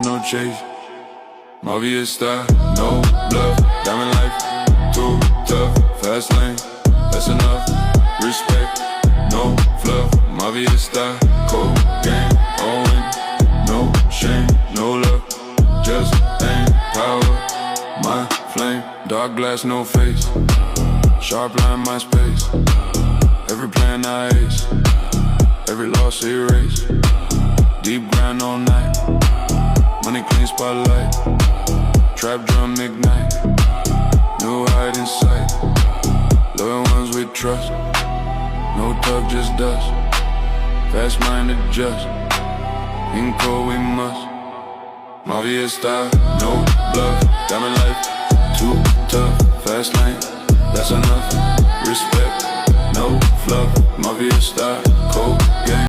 no chase. Mafia style, no bluff. Diamond life, too tough. Fast lane, that's enough. Respect, no fluff. Mafia style, cold game, all in. No shame, no love. Just aim, power, my flame. Dark glass, no face. Sharp line, my space. Every plan I ace. Every loss erase. Deep grind all night. Money clean spotlight. Trap drum ignite. No hide in sight. Loyal ones we trust. No talk, just dust. Fast minded just. In cold we must. Mafia style, no bluff. Diamond life, too tough. Fast lane, that's enough. Respect, no fluff. Mafia style, cold game.